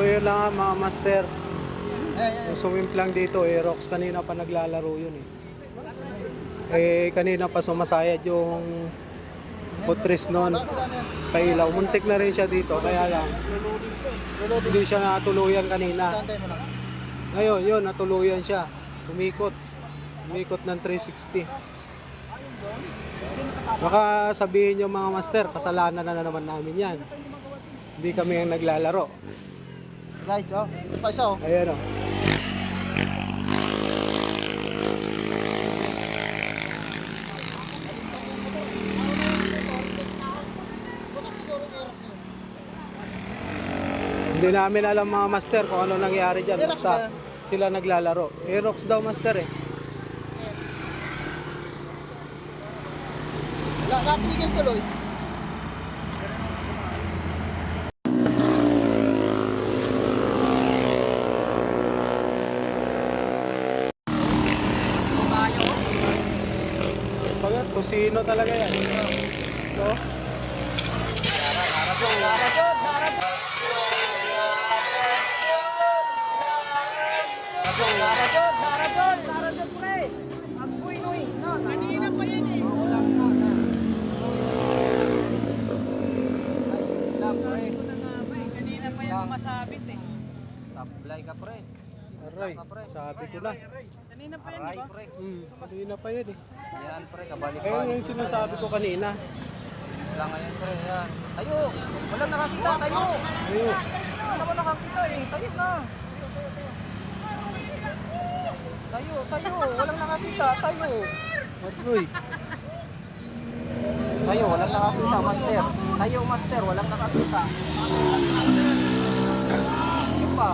yun lang mga master. Yung sumimplang dito, Aerox, kanina pa naglalaro yun eh. Kanina pa sumasayad yung putris nun. Pailaw, muntik na rin siya dito, kaya lang hindi siya natuluyan kanina. Ngayon, yun, natuluyan siya. Umikot ng 360. Baka sabihin nyo mga master, kasalanan na naman namin yan. Hindi kami ang naglalaro. Guys, oh. Paisa, oh. Ayan o. Hindi namin alam mga master kung ano nangyari dyan. Basta sila naglalaro. Aerox daw master eh. Natigil tuloy. Pagkat, kusino talaga yan. So, Daradyon, pre. Apoy, noy. Kanina pa yan eh. Ulang na. Kanina pa yan sumasabit eh. Supply ka pre. aray, sabi ko na. Kanina pa yan, Aray di ba? pre. Kanina pa yan eh. Yan pre, kabalik Ayun yung sinasabi ko kanina. lang ngayon pre, yan. Tayo! Walang nakakita, tayo! Ayun. Wala naman nakakita eh, tayo na! Tayo! Walang nakakita, tayo! Aray. Tayo, walang nakakita, master. Tayo, master, walang nakakita. Yun pa.